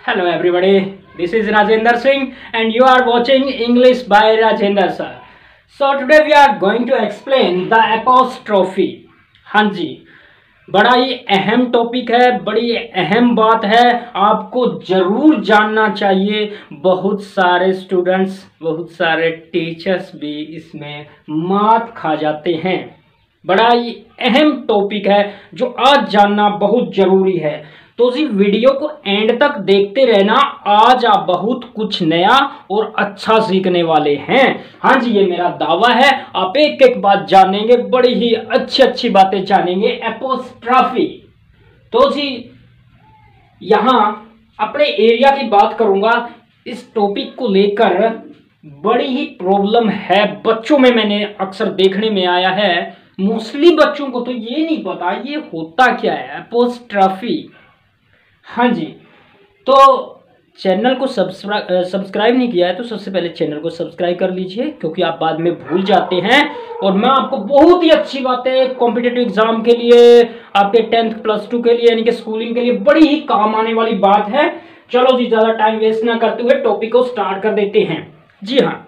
Hello everybody, this is Rajendra Singh and you are watching English by Rajendra sir. So today we are going to explain the apostrophe. हाँ जी, बड़ा ही अहम topic है, बड़ी अहम बात है, आपको जरूर जानना चाहिए। बहुत सारे स्टूडेंट्स, बहुत सारे टीचर्स भी इसमें मात खा जाते हैं। बड़ा ही अहम टॉपिक है जो आज जानना बहुत जरूरी है। तो जी वीडियो को एंड तक देखते रहना, आज आप बहुत कुछ नया और अच्छा सीखने वाले हैं। हाँ जी, ये मेरा दावा है, आप एक एक बात जानेंगे, बड़ी ही अच्छी बातें जानेंगे। एपोस्ट्रॉफी, तो जी यहाँ अपने एरिया की बात करूंगा। इस टॉपिक को लेकर बड़ी ही प्रॉब्लम है बच्चों में, मैंने अक्सर देखने में आया है। मोस्टली बच्चों को तो ये नहीं पता ये होता क्या है एपोस्ट्रॉफी। हाँ जी, तो चैनल को सब्सक्राइब नहीं किया है तो सबसे पहले चैनल को सब्सक्राइब कर लीजिए, क्योंकि आप बाद में भूल जाते हैं। और मैं आपको बहुत ही अच्छी बातें कॉम्पिटिटिव एग्जाम के लिए, आपके 10th +2 के लिए यानी कि स्कूलिंग के लिए बड़ी ही काम आने वाली बात है। चलो जी, ज्यादा टाइम वेस्ट ना करते हुए टॉपिक को स्टार्ट कर देते हैं। जी हाँ,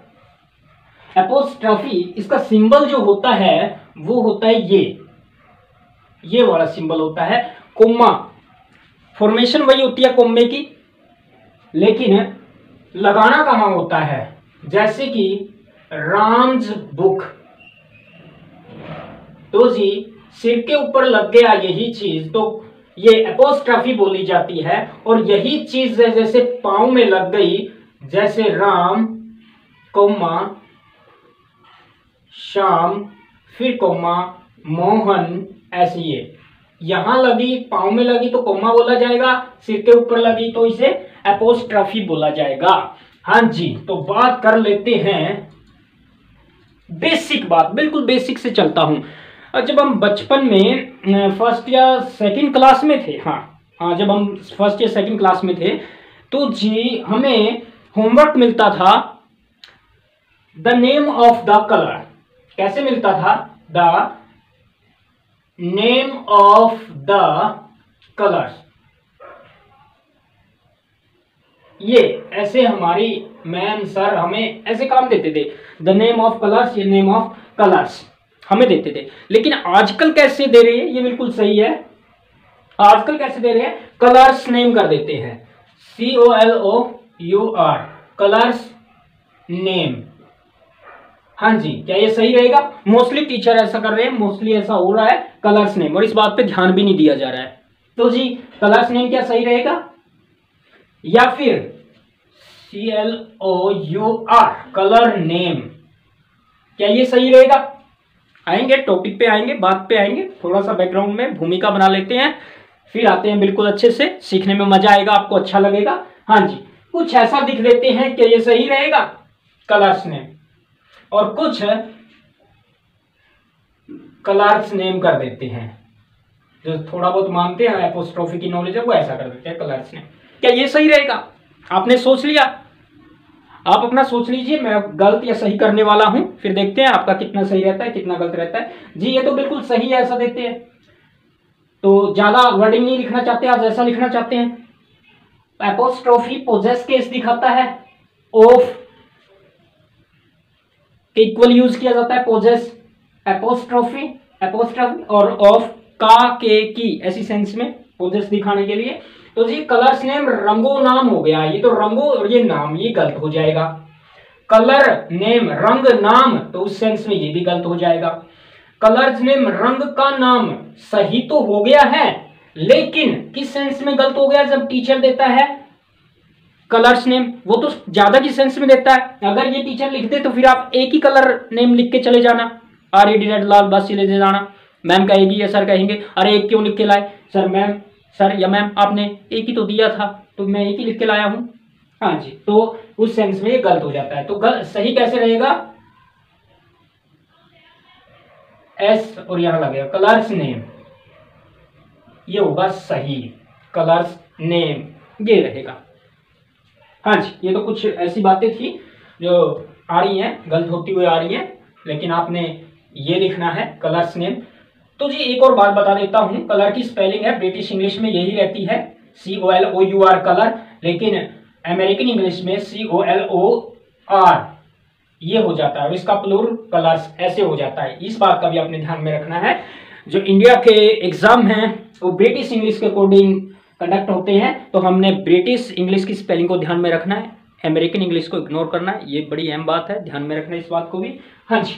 एपोस्ट्रॉफी, इसका सिंबल जो होता है वो होता है ये वाला सिंबल होता है, कोमा। फॉर्मेशन वही होती है कोम्मे की, लेकिन लगाना कहां होता है? जैसे कि राम्स बुक, तो जी सिर के ऊपर लग गया यही चीज, तो ये एपोस्ट्रॉफी बोली जाती है। और यही चीज जैसे पांव में लग गई, जैसे राम कोमा श्याम फिर कोमा मोहन, ऐसी ये यहां लगी, पांव में लगी तो कोमा बोला जाएगा, सिर के ऊपर लगी तो इसे एपोस्ट्रॉफी बोला जाएगा। हाँ जी, तो बात कर लेते हैं बेसिक बात, बिल्कुल बेसिक से चलता हूं। जब हम बचपन में फर्स्ट या सेकंड क्लास में थे, हाँ जब हम फर्स्ट या सेकंड क्लास में थे, तो जी हमें होमवर्क मिलता था the name of the colour. कैसे मिलता था? The name of the colours. ये ऐसे हमारी मैम सर हमें ऐसे काम देते थे, द नेम ऑफ कलर्स, ये नेम ऑफ कलर्स हमें देते थे। लेकिन आजकल कैसे दे रहे हैं? ये बिल्कुल सही है, आजकल कैसे दे रहे हैं? कलर्स नेम कर देते हैं, COLOUR, कलर्स नेम। हाँ जी, क्या ये सही रहेगा? मोस्टली टीचर ऐसा कर रहे हैं, मोस्टली ऐसा हो रहा है, कलर्स नेम, और इस बात पे ध्यान भी नहीं दिया जा रहा है। तो जी कलर्स नेम क्या सही रहेगा, या फिर CLOUR, कलर नेम, क्या ये सही रहेगा? आएंगे टॉपिक पे, आएंगे बात पे आएंगे, थोड़ा सा बैकग्राउंड में भूमिका बना लेते हैं, फिर आते हैं बिल्कुल अच्छे से। सीखने में मजा आएगा, आपको अच्छा लगेगा। हाँ जी, कुछ ऐसा दिख देते हैं, क्या ये सही रहेगा कलर्स नेम, और कुछ कलर्स नेम कर देते हैं। जो थोड़ा बहुत मानते हैं एपोस्ट्रॉफी की नॉलेज है वो ऐसा कर देते हैं कलर्स नेम। क्या ये सही रहेगा? आपने सोच लिया, आप अपना सोच लीजिए, मैं गलत या सही करने वाला हूं, फिर देखते हैं आपका कितना सही रहता है कितना गलत रहता है। जी ये तो बिल्कुल सही है, ऐसा देते हैं। तो ज्यादा वर्डिंग नहीं लिखना चाहते, आज ऐसा लिखना चाहते हैं। एपोस्ट्रॉफी पोजेस केस दिखाता है, ऑफ इक्वल यूज किया जाता है, पोजेस एपोस्ट्रॉफी और ऑफ का के की, ऐसी सेंस में पोजेस दिखाने के लिए। तो जी कलर्स नेम रंगो नाम हो गया, ये तो रंगो और ये नाम, ये गलत हो जाएगा। कलर नेम रंग नाम, तो उस सेंस में ये भी गलत हो जाएगा। कलर्स नेम रंग का नाम सही तो हो गया है, लेकिन किस सेंस में गलत हो गया? जब टीचर देता है कलर्स नेम, वो तो ज्यादा की सेंस में देता है। अगर ये टीचर लिख दे तो फिर आप एक ही कलर नेम लिख के चले जाना, RED रेड लाल बस ले जाना। मैम कहेगी या सर कहेंगे अरे एक क्यों लिख के लाए? सर मैम, सर या मैम आपने एक ही तो दिया था, तो मैं एक ही लिख के लाया हूं। हाँ जी, तो उस सेंस में ये गलत हो जाता है। तो सही कैसे रहेगा? S और यहां लगेगा कलर्स नेम, ये होगा सही, कलर्स नेम ये रहेगा। हाँ जी, ये तो कुछ ऐसी बातें थी जो आ रही हैं, गलत होती हुई आ रही हैं, लेकिन आपने ये लिखना है कलर्स नेम। तो जी एक और बात बता देता हूं, कलर की स्पेलिंग है ब्रिटिश इंग्लिश में यही रहती है, COLOUR कलर, लेकिन अमेरिकन इंग्लिश में COLOR ये हो जाता है और इसका प्लूरल कलर्स ऐसे हो जाता है। इस बात का भी आपने ध्यान में रखना है। जो इंडिया के एग्जाम हैं वो ब्रिटिश इंग्लिश के अकॉर्डिंग कंडक्ट होते हैं, तो हमने ब्रिटिश इंग्लिश की स्पेलिंग को ध्यान में रखना है, अमेरिकन इंग्लिश को इग्नोर करना है। ये बड़ी अहम बात है, ध्यान में रखना है इस बात को भी। हाँ जी,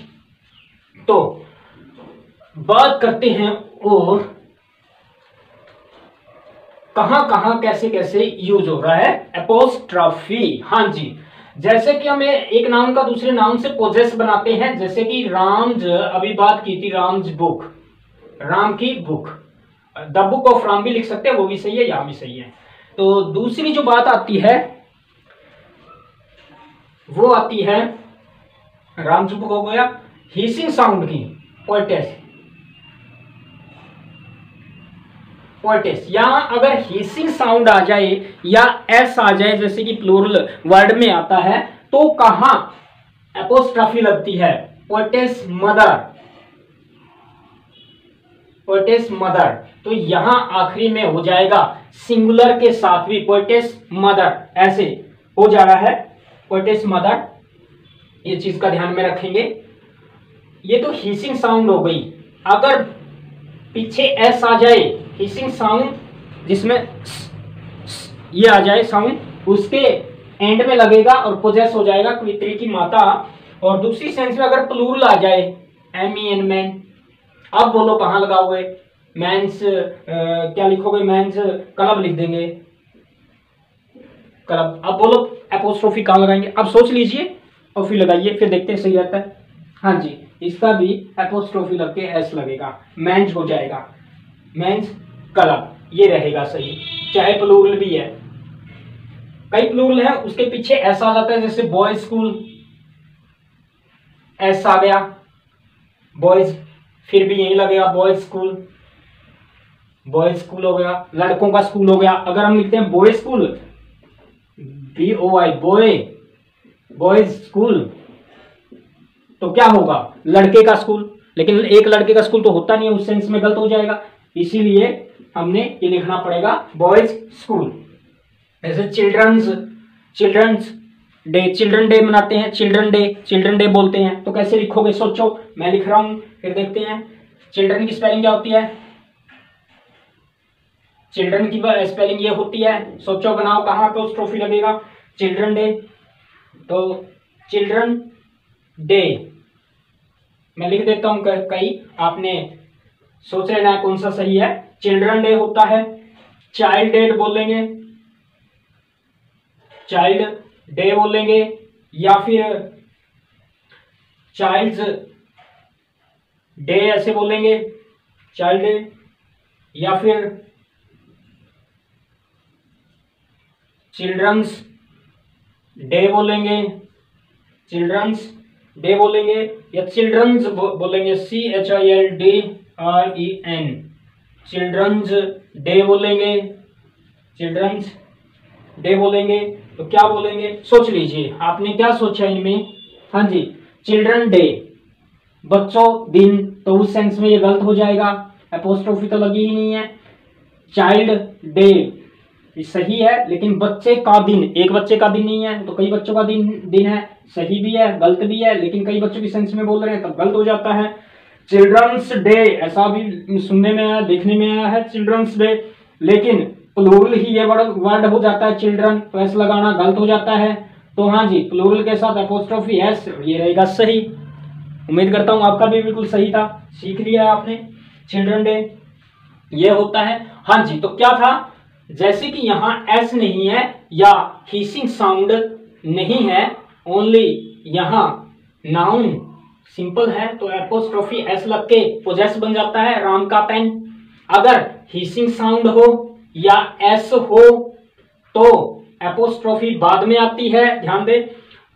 तो बात करते हैं और कहां कहां कैसे कैसे यूज हो रहा है एपोस्ट्रॉफी। हाँ जी, जैसे कि हमें एक नाउन का दूसरे नाउन से पोजेस बनाते हैं, जैसे कि राम्स, अभी बात की थी राम्स बुक, राम की book, the book of Ram भी लिख सकते हैं, वो भी सही है, यहां भी सही है। तो दूसरी जो बात आती है वो आती है राम्स बुक हो गया, हिसिंग साउंड की पोएटेस, पोएटेस। यहां अगर हिसिंग साउंड आ जाए या एस आ जाए जैसे कि प्लूरल वर्ड में आता है, तो कहां एपोस्ट्रॉफी लगती है? Poetess mother, poetess mother. तो यहां आखिरी में हो जाएगा सिंगुलर के साथ भी पोएटेस मदर, ऐसे हो जा रहा है पोएटेस मदर। ये चीज का ध्यान में रखेंगे। ये तो हिसिंग साउंड हो गई। अगर पीछे एस आ जाए, हिसिंग साउंड जिसमें ये आ जाए साउंड, उसके एंड में लगेगा और पोजेस हो जाएगा क्वित्री की माता। और दूसरी सेंस में अगर प्लूरल आ जाए, MEN मैन, अब बोलो कहां लगाओगे? मैंस क्या लिखोगे? मैंस क्लब लिख देंगे, क्लब। अब बोलो एपोस्ट्रोफी कहां लगाएंगे? अब सोच लीजिए और फिर लगाइए, फिर देखते हैं सही रहता है। हाँ जी, इसका भी एपोस्ट्रोफी लग के एस लगेगा, मेंस हो जाएगा, मेंस क्लब, ये रहेगा सही, चाहे प्लूरल भी है। कई प्लूरल है उसके पीछे एस आ जाता है, जैसे बॉयज स्कूल, एस आ गया, बॉयज, फिर भी यही लगेगा बॉयज स्कूल, बॉयज स्कूल हो गया, लड़कों का स्कूल हो गया। अगर हम लिखते हैं boys school, BOY boy, boys school, तो क्या होगा? लड़के का स्कूल। लेकिन एक लड़के का स्कूल तो होता नहीं है, उस सेंस में गलत हो जाएगा, इसीलिए हमने ये लिखना पड़ेगा बॉयज स्कूल। जैसे childrens, childrens day, children day मनाते हैं, चिल्ड्रन डे, चिल्ड्रन डे बोलते हैं, तो कैसे लिखोगे? सोचो, मैं लिख रहा हूं, फिर देखते हैं। चिल्ड्रन की स्पेलिंग क्या होती है? चिल्ड्रन की स्पेलिंग ये होती है, सोचो, बनाओ, कहां पे एपोस्ट्रोफी लगेगा? चिल्ड्रन डे, तो चिल्ड्रन डे मैं लिख देता हूं, कई आपने सोच लेना है कौन सा सही है। चिल्ड्रन डे होता है, चाइल्ड डे बोलेंगे, चाइल्ड डे बोलेंगे, या फिर चाइल्ड्स डे ऐसे बोलेंगे, चाइल्ड डे, या फिर चिल्ड्रंस डे बोलेंगे, चिल्ड्रंस डे बोलेंगे, या चिल्ड्रंस बोलेंगे, CHILDREN, चिल्ड्रंस डे बोलेंगे, चिल्ड्रंस डे बोलेंगे। तो क्या बोलेंगे? सोच लीजिए आपने क्या सोचा इनमें। हाँ जी, चिल्ड्रन डे, बच्चों दिन, तो उस सेंस में ये गलत हो जाएगा, एपोस्ट्रोफी तो लगी ही नहीं है। चाइल्ड डे सही है, लेकिन बच्चे का दिन, एक बच्चे का दिन नहीं है, तो कई बच्चों का दिन है, सही भी है, गलत भी है, लेकिन कई बच्चों की सेंस में बोल रहे हैं तब गलत हो जाता है। चिल्ड्रंस डे ऐसा भी सुनने में आया, देखने में आया है, चिल्ड्रंस डे, लेकिन प्लूरल ही ये वर्ड हो जाता है चिल्ड्रन, तो एस लगाना गलत हो जाता है। तो हाँ जी, प्लूरल के साथ एपोस्ट्रोफी एस, ये रहेगा सही। उम्मीद करता हूं आपका भी बिल्कुल सही था, सीख लिया आपने। चिल्ड्रन डे ये होता है। हाँ जी, तो क्या था, जैसे कि यहाँ एस नहीं है या हिसिंग साउंड नहीं है, ओनली यहाँ नाउन सिंपल है, तो एपोस्ट्रोफी एस लग के पोजेस बन जाता है, राम का पेन। अगर हिसिंग साउंड हो या एस हो तो एपोस्ट्रोफी बाद में आती है, ध्यान दे।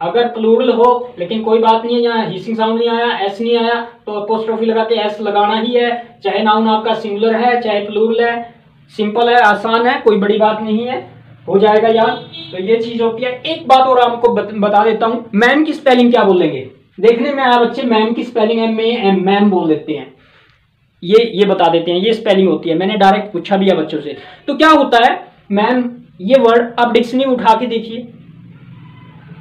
अगर प्लूरल हो, लेकिन कोई बात नहीं है, यहाँ हिसिंग साउंड नहीं आया, एस नहीं आया, तो एपोस्ट्रोफी लगा के एस लगाना ही है, चाहे नाउन आपका सिंगुलर है चाहे प्लूरल है। सिंपल है, आसान है, कोई बड़ी बात नहीं है, हो जाएगा यार। तो ये चीज होती है। एक बात और आपको बता देता हूं, मैम की स्पेलिंग क्या बोलेंगे? देखने में आया बच्चे, मैम की स्पेलिंग MAM, मैम बोल देते हैं, ये बता देते हैं, ये स्पेलिंग होती है। मैंने डायरेक्ट पूछा भी है बच्चों से। तो क्या होता है, मैम ये वर्ड आप डिक्शनरी उठा के देखिए,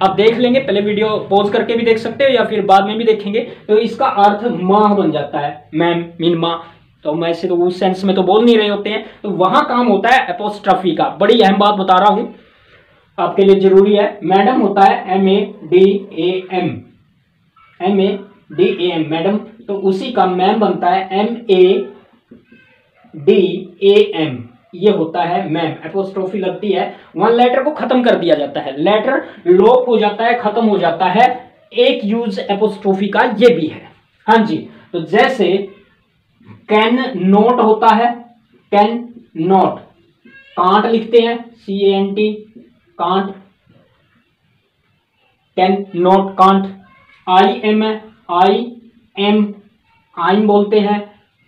आप देख लेंगे, पहले वीडियो पॉज करके भी देख सकते हो या फिर बाद में भी देखेंगे। तो इसका अर्थ माँ बन जाता है, मैम मीन माँ। तो मैं ऐसे तो उस सेंस में तो बोल नहीं रहे होते हैं, तो वहां काम होता है एपोस्ट्रफी का। बड़ी अहम बात बता रहा हूं, आपके लिए जरूरी है। मैडम होता है MADAM, MADAM मैडम, तो उसी का मैम बनता है MADAM, ये होता है मैम। एपोस्ट्रोफी लगती है, वन लेटर को खत्म कर दिया जाता है, लेटर लॉक हो जाता है, खत्म हो जाता है। एक यूज एपोस्ट्रोफी का ये भी है। हाँ जी, तो जैसे कैन नॉट होता है, कैन नॉट, कांट लिखते हैं CANT, can't, can not can't. IM है, IM बोलते हैं,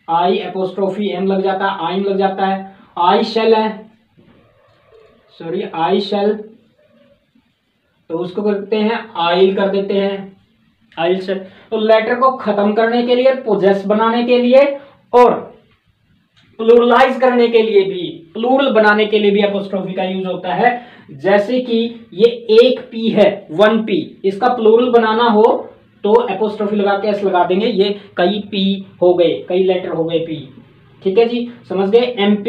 आई एपोस्ट्रोफी एम लग जाता है, आइम लग जाता है। आई शेल है, सॉरी आई शेल, तो उसको करते हैं आइल कर देते हैं, आइल शेल। तो लेटर को खत्म करने के लिए, पोजेस बनाने के लिए और प्लूरलाइज करने के लिए भी, प्लूरल बनाने के लिए भी एपोस्ट्रोफी का यूज होता है। जैसे कि ये एक पी है, 1P, इसका प्लूरल बनाना हो तो एपोस्ट्रोफी लगा के एस लगा देंगे, ये कई पी हो गए, कई लेटर हो गए पी। ठीक है जी, समझ गए। MP,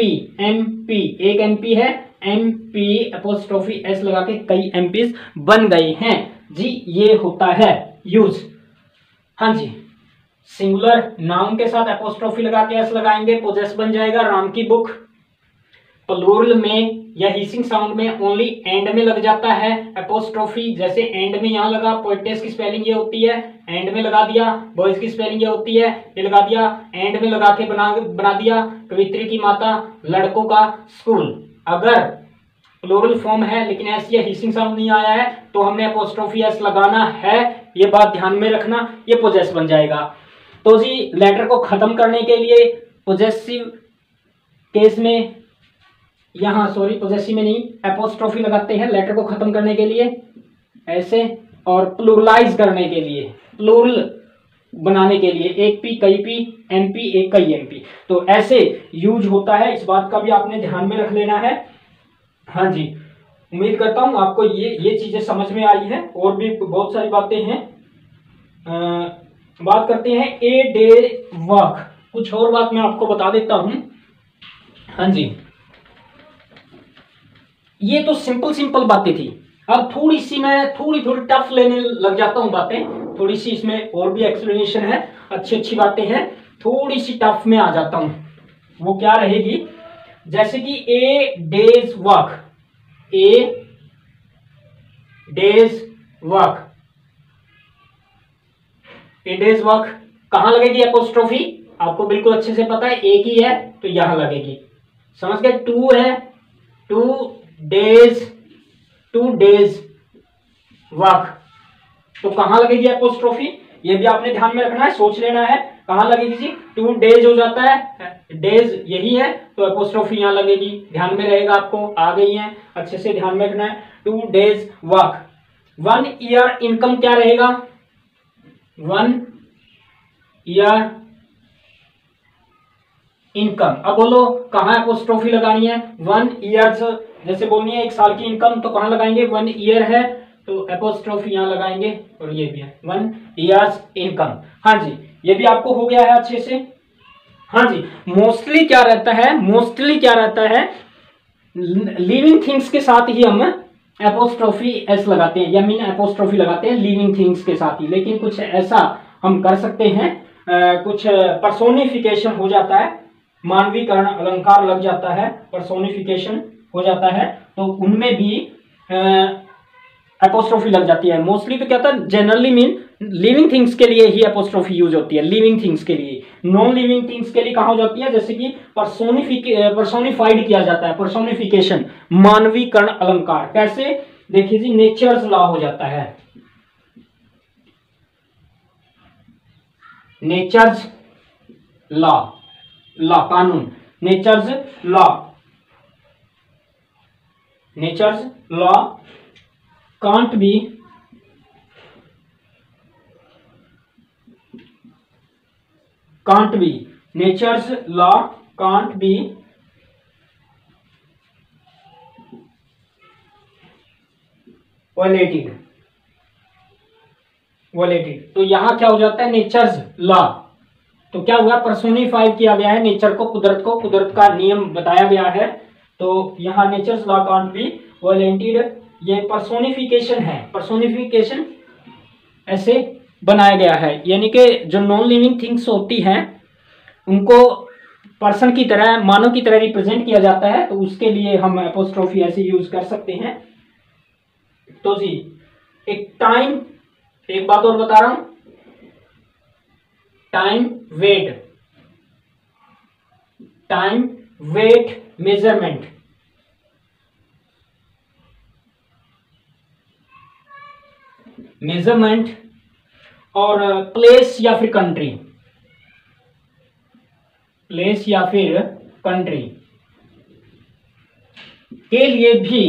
एक MP है, MP एपोस्ट्रोफी एस लगा के कई MPs बन गए हैं जी, ये होता है यूज। हाँ जी, सिंगुलर नाउन के साथ एपोस्ट्रोफी लगा के एस लगाएंगे, पोजेस बन जाएगा राम की बुक। प्लूरल में या हिसिंग साउंड में ओनली एंड में लग जाता है एपोस्ट्रोफी, जैसे एंड में यहाँ लगा, पोएटेस की स्पेलिंग ये होती है, एंड में लगा दिया। बॉयज की स्पेलिंग ये होती है, ये लगा दिया, एंड में लगा के बना दिया। कवित्री की माता, लड़कों का स्कूल। अगर प्लूरल फॉर्म है लेकिन एस या हिसिंग साउंड नहीं आया है तो हमने एपोस्ट्रोफी एस लगाना है, ये बात ध्यान में रखना, ये पोजेस बन जाएगा। तो जी लेटर को खत्म करने के लिए पोजेसिव केस में, यहाँ सॉरी पोजेसिव में नहीं, एपोस्ट्रोफी लगाते हैं लेटर को खत्म करने के लिए ऐसे, और प्लूरलाइज करने के लिए, प्लूरल बनाने के लिए, एक पी कई पी, MP एक कई MP, तो ऐसे यूज होता है। इस बात का भी आपने ध्यान में रख लेना है। हाँ जी, उम्मीद करता हूं आपको ये चीजें समझ में आई है। और भी बहुत सारी बातें हैं, बात करते हैं ए डे वर्क। कुछ और बात मैं आपको बता देता हूं। हाँ जी, ये तो सिंपल बातें थी। अब थोड़ी सी मैं थोड़ी टफ लेने लग जाता हूं बातें, थोड़ी सी इसमें और भी एक्सप्लेनेशन है, अच्छी बातें हैं, थोड़ी सी टफ में आ जाता हूं। वो क्या रहेगी, जैसे कि ए डेज वर्क, ए डेज वर्क, ए डेज वर्क कहां लगेगी एपोस्ट्रोफी, आपको बिल्कुल अच्छे से पता है, एक ही है तो यहां लगेगी, समझ गए। 2 है, 2 डेज वर्क, तो कहां लगेगी एपोस्ट्रोफी, ये भी आपने ध्यान में रखना है, सोच लेना है कहां लगेगी जी। 2 डेज हो जाता है, डेज यही है तो एपोस्ट्रोफी यहां लगेगी, ध्यान में रहेगा आपको, आ गई है, अच्छे से ध्यान में रखना है। 2 डेज वर्क। 1 ईयर इनकम क्या रहेगा, 1 ईयर इनकम। अब बोलो कहां एपोस्ट्रोफी लगानी है, 1 ईयर्स जैसे बोलनी है, 1 साल की इनकम, तो कहां लगाएंगे, 1 ईयर है तो एपोस्ट्रोफी यहां लगाएंगे, और ये भी है 1 ईयर्स इनकम। हाँ जी, ये भी आपको हो गया है अच्छे से। हाँ जी, मोस्टली क्या रहता है, लिविंग थिंग्स के साथ ही हम एपोस्ट्रोफी एस लगाते हैं, या मीन एपोस्ट्रोफी लगाते हैं लिविंग थिंग्स के साथ ही। लेकिन कुछ ऐसा हम कर सकते हैं, कुछ पर्सोनिफिकेशन हो जाता है, मानवीकरण अलंकार लग जाता है, पर्सोनिफिकेशन हो जाता है, तो उनमें भी एपोस्ट्रोफी लग जाती है। मोस्टली तो क्या था, जनरली मीन लिविंग थिंग्स के लिए ही एपोस्ट्रोफी यूज होती है, लिविंग थिंग्स के लिए। नॉन लिविंग थिंग्स के लिए कहां हो जाती है, जैसे कि पर्सोनिफाइड किया जाता है, पर्सोनिफिकेशन, मानवीकरण अलंकार। कैसे, देखिए जी, नेचर्स लॉ हो जाता है, नेचर्स लॉ, कानून, nature's law can't be nature's law can't be violated, violated. तो यहाँ क्या हो जाता है, नेचर्स लॉ। तो क्या हुआ, पर्सोनिफाई किया गया है नेचर को, कुदरत को, कुदरत का नियम बताया गया है। तो यहाँ नेचर्स लॉ कांट बी वॉलेटिड, ये पर्सोनिफिकेशन है, पर्सोनिफिकेशन ऐसे बनाया गया है। यानी कि जो नॉन लिविंग थिंग्स होती हैं उनको पर्सन की तरह, मानव की तरह रिप्रेजेंट किया जाता है, तो उसके लिए हम एपोस्ट्रोफी ऐसे यूज कर सकते हैं। तो जी एक टाइम, एक बात और बता रहा हूं, time weight, time weight measurement, measurement और प्लेस या फिर कंट्री, प्लेस या फिर कंट्री के लिए भी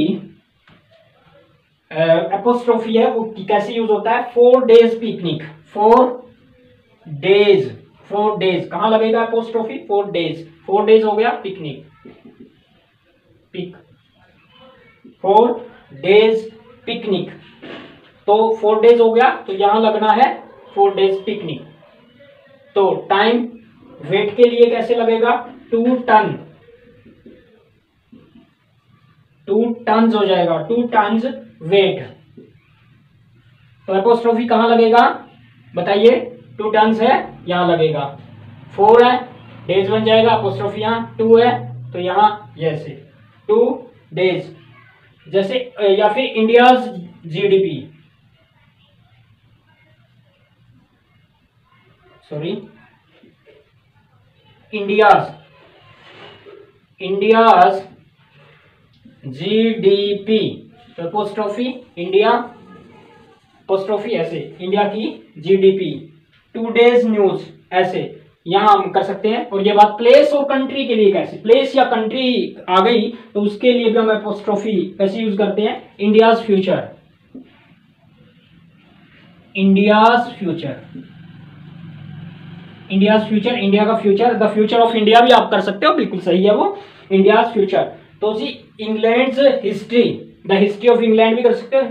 एपोस्ट्रोफी है, वो कैसे यूज होता है, 4 डेज पिकनिक, 4 डेज, 4 डेज कहां लगेगा एपोस्ट्रोफी, 4 डेज, 4 डेज हो गया पिकनिक, पिक, 4 डेज पिकनिक। तो 4 डेज हो गया, तो यहां लगना है 4 डेज पिकनिक। तो टाइम वेट के लिए कैसे लगेगा, 2 टन, 2 टन्स हो जाएगा, 2 टन्स वेट। तो एपोस्ट्रोफी कहां लगेगा बताइए, 2 टन्स है यहां लगेगा, 4 है डेज बन जाएगा, एपोस्ट्रोफी यहां 2 है तो यहां जैसे 2 डेज, जैसे या फिर India's GDP, sorry India's, India's GDP, तो एपोस्ट्रोफी इंडिया, एपोस्ट्रोफी ऐसे इंडिया की जीडीपी, 2 डेज न्यूज ऐसे यहां हम कर सकते हैं। और ये बात प्लेस और कंट्री के लिए कैसे, प्लेस या कंट्री आ गई तो उसके लिए भी हम एपोस्ट्रोफी कैसे यूज करते हैं, India's future, India's future, India's future, India का future, the future of India भी आप कर सकते हो, बिल्कुल सही है वो, इंडियाज फ्यूचर। तो जी England history, the history of England भी कर सकते हो,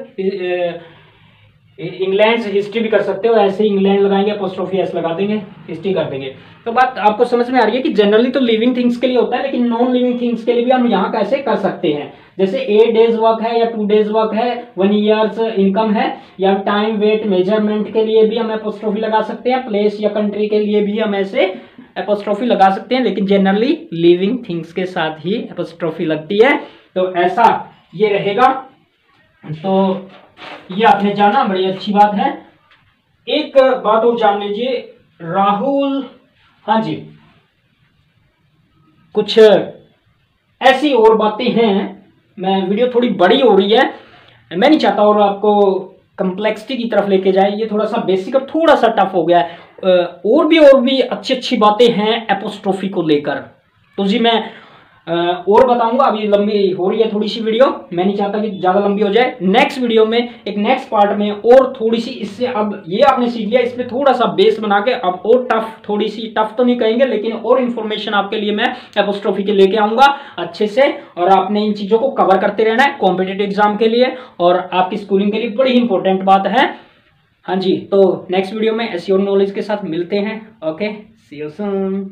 इंग्लैंड हिस्ट्री भी कर सकते हो, ऐसे इंग्लैंड लगाएंगे एपोस्ट्रोफी एस लगा देंगे, हिस्ट्री कर देंगे। तो बात आपको समझ में आ रही है कि जनरली तो लिविंग थिंग्स के लिए होता है, लेकिन नॉन लिविंग थिंग्स के लिए भी हम यहाँ कैसे कर सकते हैं, जैसे 8 डेज वर्क है या 2 डेज वर्क है, 1 ईयर्स इनकम है, या टाइम वेट मेजरमेंट के लिए भी हम एपोस्ट्रोफी लगा सकते हैं, प्लेस या कंट्री के लिए भी हम ऐसे एपोस्ट्रोफी लगा सकते हैं, लेकिन जनरली लिविंग थिंग्स के साथ ही एपोस्ट्रोफी लगती है। तो ऐसा ये रहेगा। तो ये आपने जाना, बड़ी अच्छी बात है। एक बात और जान लीजिए राहुल, हाँ जी कुछ ऐसी और बातें हैं, मैं वीडियो थोड़ी बड़ी हो रही है, मैं नहीं चाहता और आपको कम्प्लेक्सिटी की तरफ लेके जाए, ये थोड़ा सा बेसिक और थोड़ा सा टफ हो गया है। और भी अच्छी अच्छी बातें हैं एपोस्ट्रोफी को लेकर, तो जी मैं और बताऊंगा। अभी लंबी हो रही है थोड़ी सी वीडियो, मैं नहीं चाहता कि ज्यादा लंबी हो जाए। नेक्स्ट वीडियो में, एक नेक्स्ट पार्ट में और थोड़ी सी इससे, अब ये आपने सीख लिया, इसमें थोड़ा सा बेस बना के अब और टफ, थोड़ी सी टफ तो नहीं कहेंगे, लेकिन और इन्फॉर्मेशन आपके लिए मैं एपोस्ट्रोफी के लेके आऊंगा अच्छे से, और आपने इन चीजों को कवर करते रहना है कॉम्पिटेटिव एग्जाम के लिए और आपकी स्कूलिंग के लिए, बड़ी इंपॉर्टेंट बात है। हाँ जी, तो नेक्स्ट वीडियो में ऐसी और नॉलेज के साथ मिलते हैं। Okay, see you soon.